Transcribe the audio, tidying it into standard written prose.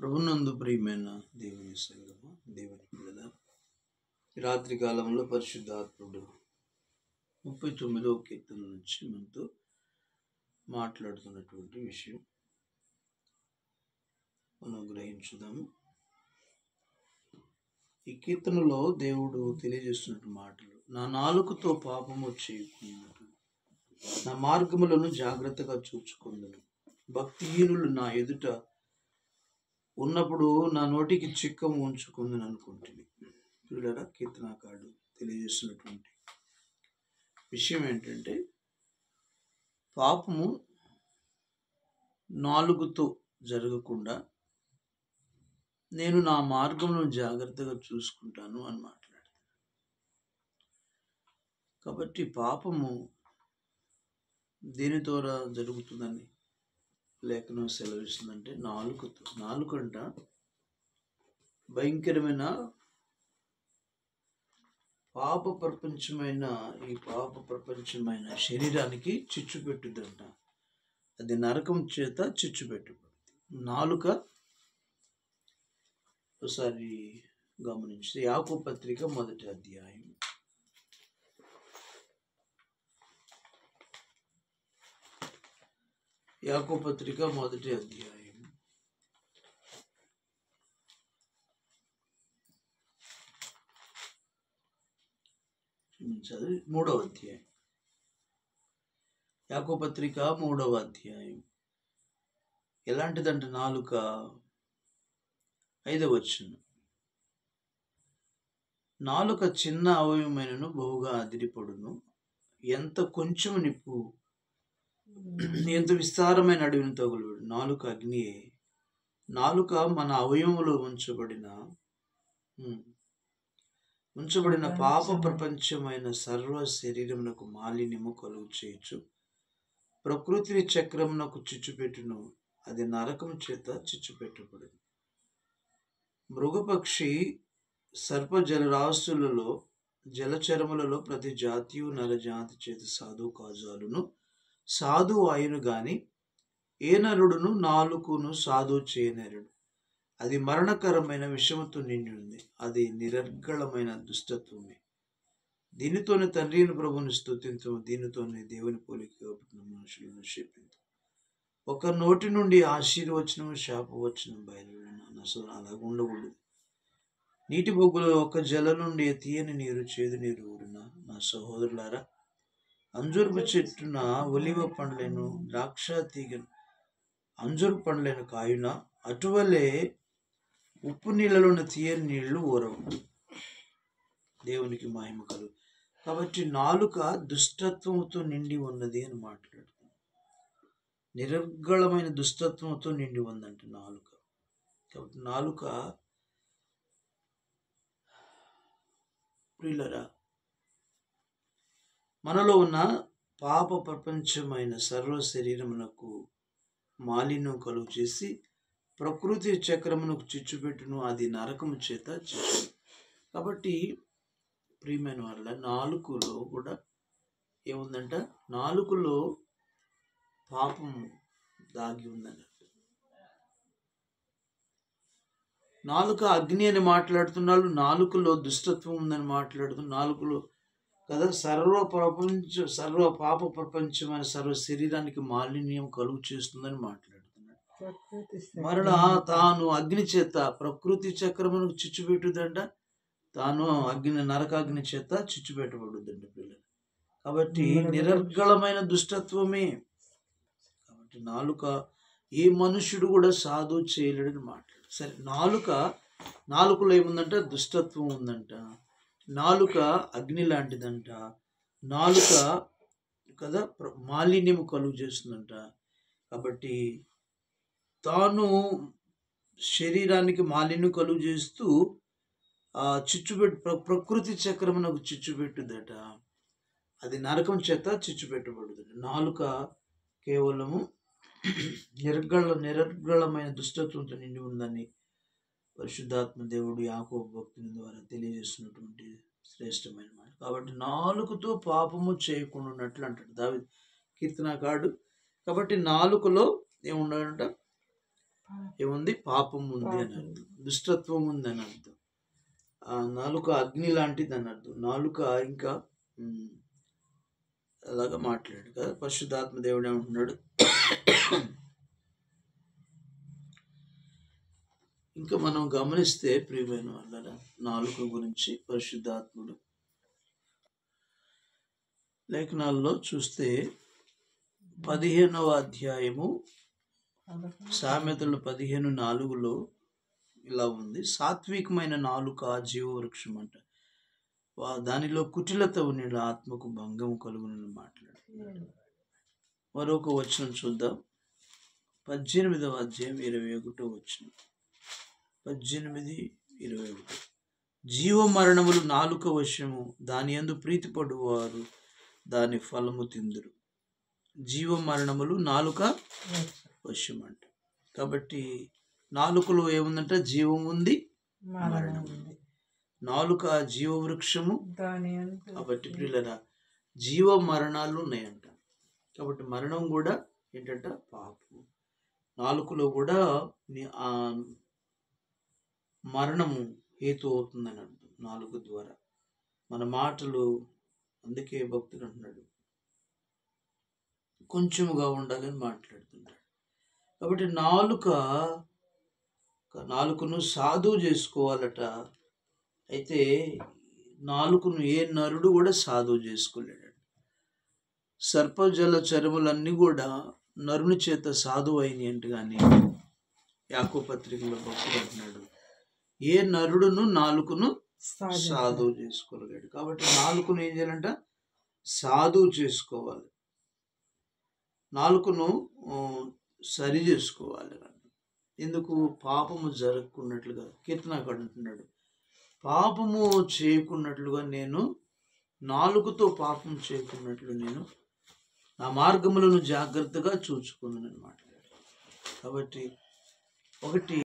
ప్రభునందు ప్రియమైన దేవుని సంగమా, దేవుని పిల్లల ఈ రాత్రి కాలంలో పరిశుద్ధాత్ముడు 39వ కీర్తన నుంచి మనతో మాట్లాడుతున్నటువంటి విషయం మనం గ్రహించుదాము. ఈ కీర్తనలో దేవుడు తెలియజేస్తున్న మాటలు, నా నాలుకతో పాపము చేయకున్నట్లు నా మార్గములను జాగ్రత్తగా చూచుకుందును. భక్తిహీనులు నా ఎదుట ఉన్నప్పుడు నా నోటికి చిక్కము ఉంచుకుందని అనుకుంటుంది. చూడరా, కీర్తనాకారుడు తెలియజేస్తున్నటువంటి విషయం ఏంటంటే, పాపము నాలుగుతో జరగకుండా నేను నా మార్గంలో జాగ్రత్తగా చూసుకుంటాను అని మాట్లాడు. కాబట్టి పాపము దేని ద్వారా జరుగుతుందని లేఖనం సెలవిస్తుందంటే నాలుకతో. నాలుకంట భయంకరమైన ఈ పాప ప్రపంచమైన శరీరానికి చిచ్చు పెట్టుదంట. అది నరకం చేత చిచ్చు పెట్టుబడుతుంది. నాలుక ఒకసారి గమనించి యాకోబు పత్రిక 1వ అధ్యాయం యాకోబు పత్రిక 1వ అధ్యాయం 3వ అధ్యాయం యాకోబు పత్రిక 3వ అధ్యాయం ఎలాంటిదంటే నాలుక 5వ వచనం, నాలుక చిన్న అవయవమైనను బహుగా అదిరిపడును, ఎంత కొంచెం నిప్పు ఎంత విస్తారమైన అడవిని తగులుడు. నాలుక అగ్నియే. నాలుక మన అవయవములో ఉంచబడిన పాప ప్రపంచమైన సర్వ శరీరమునకు మాలిన్యము కలుగు చేయొచ్చు. ప్రకృతి చక్రమునకు చిచ్చుపెట్టును, అది నరకము చేత చిచ్చుపెట్టబడింది. మృగపక్షి సర్ప జలరాశులలో జలచరములలో ప్రతి జాతియు నరజాతి చేత సాధు కాజాలును సాధు అయును గాని ఏ నరుడును నాలుకను సాధు చేయనేరుడు. అది మరణకరమైన విషముతో నిండి ఉంది, అది నిరర్గళమైన దుష్టత్వమే. దీనితోనే తండ్రిని ప్రభుని స్తుతించు, దీనితోనే దేవుని పోలికగా పుట్టిన మనుషులను శపించు. ఒక నోటి నుండి ఆశీర్వచనము శాపవచనం బయలువెళ్ళిన అసలు అలా ఉండకూడదు. నీటి బొగ్గులో ఒక జల నుండి తీయని నీరు చేదు నీరు ఊరిన నా సహోదరులారా, అంజూరపు చెట్టున ఒలివ పండ్లను ద్రాక్ష తీగ అంజూరు పండ్లను కాయున అటువలే ఉప్పు నీళ్ళలోని తీయని నీళ్లు ఊరవు. దేవునికి మహిమ కలుగు. కాబట్టి నాలుక దుష్టత్వంతో నిండి ఉన్నది అని మాట్లాడుతుంది. నిరర్గళమైన దుష్టత్వంతో నిండి ఉందంట నాలుక. కాబట్టి నాలుక ప్రియులరా, మనలో ఉన్న పాప ప్రపంచమైన సర్వ శరీరమునకు మాలిన్యం కలుగు చేసి ప్రకృతి చక్రమునకు చిచ్చుపెట్టును, అది నరకము చేత చిచ్చు. కాబట్టి ప్రియమైన వాళ్ళ నాలుకలో కూడా ఏముందంట, నాలుకలో పాపము దాగి ఉందని. నాలుక అగ్ని అని మాట్లాడుతున్నాడు, నాలుకలో దుష్టత్వం ఉందని మాట్లాడుతున్నాడు. నాలుకలో కదా సర్వ పాప ప్రపంచమైన సర్వ శరీరానికి మాలిన్యం కలుగు చేస్తుందని మాట్లాడుతున్నాడు. మరలా తాను అగ్ని చేత ప్రకృతి చక్రమునకు చిచ్చు పెట్టుదంట, తాను నరకాగ్ని చేత చిచ్చు పెట్టబడుద్దండి పిల్లలు. కాబట్టి నిరర్గళమైన దుష్టత్వమే. కాబట్టి నాలుక ఏ మనుషుడు కూడా సాధు చేయలేడని మాట్లాడు. సరే, నాలుకలో ఏముందంట, దుష్టత్వం ఉందంట. నాలుక అగ్ని లాంటిదంట. నాలుక కదా మాలిన్యము కలుగు చేస్తుందంట. కాబట్టి తాను శరీరానికి మాలిన్యం కలుగు చేస్తూ ప్రకృతి చక్రమునకు చిచ్చుపెట్టుదట, అది నరకం చేత చిచ్చుపెట్టబడుతుంది. నాలుక కేవలము నిరర్గళమైన దుష్టత్వంతో నిండి ఉందని పరిశుద్ధాత్మ దేవుడు యాకోబు భక్తుని ద్వారా తెలియజేస్తున్నటువంటి శ్రేష్టమైన మాట. కాబట్టి నాలుకతో పాపము చేయకుండా ఉన్నట్లు అంటాడు దావీదు కీర్తనాకారుడు. కాబట్టి నాలుకలో ఏముండాలంట, ఏముంది? పాపం ఉంది అని అర్థం, దుష్టత్వం ఉంది అని అర్థం. ఆ నాలుక అగ్ని లాంటిది అని అర్థం. నాలుక ఇంకా అలాగా మాట్లాడు కదా. పరిశుద్ధాత్మ దేవుడు ఏమంటున్నాడు? ఇంకా మనం గమనిస్తే ప్రియమైన వాళ్ళ నాలుక గురించి పరిశుద్ధాత్ముడు లేఖనాల్లో చూస్తే 15వ అధ్యాయము సామెతలు 15:4 ఇలా ఉంది. సాత్వికమైన నాలుక జీవవృక్షం అంట, దానిలో కుటిలత ఉన్న ఆత్మకు భంగం కలుగునని మాట్లాడు. మరొక వచనం చూద్దాం. 18వ అధ్యాయం 21వ వచనం. 18:21. జీవ మరణములు నాలుక వశము, దాని యందు ప్రీతిపడువారు దాని ఫలము తిందురు. జీవ మరణములు నాలుక వశం అంట. కాబట్టి నాలుకలో ఏముందంట? జీవం ఉంది, మరణం ఉంది. నాలుక జీవవృక్షము. కాబట్టి ప్రియులరా, జీవ మరణాలు ఉన్నాయంట. కాబట్టి మరణం కూడా ఏంటంట? పాపం. నాలుకలో కూడా మరణము హేతు అవుతుందని అర్థం. నాలుక ద్వారా మన మాటలు, అందుకే భక్తుడు అంటున్నాడు కొంచెముగా ఉండాలని మాట్లాడుతుంటాడు. కాబట్టి నాలుకను సాధువు చేసుకోవాలట. అయితే నాలుకను ఏ నరుడు కూడా సాధువు చేసుకోలేడు. సర్పజల చర్మలన్నీ కూడా నరుని చేత సాధువు అయినాయి అంటే కానీ యాకోబు పత్రికలో భక్తుడు అంటున్నాడు ఏ నరుడును నాలుకను సాధువు చేసుకోలేడు. కాబట్టి నాలుకను ఏం చేయాలంట? సాధువు చేసుకోవాలి. నాలుకను సరి చేసుకోవాలి. ఎందుకు? పాపము జరగకున్నట్లుగా. కీర్తనాకారుడు అంటున్నాడు, పాపము చేయకున్నట్లుగా నేను, నాలుకతో పాపం చేయకున్నట్లు నేను నా మార్గములను జాగ్రత్తగా చూచుకున్నాను అన్నమాట. కాబట్టి ఒకటి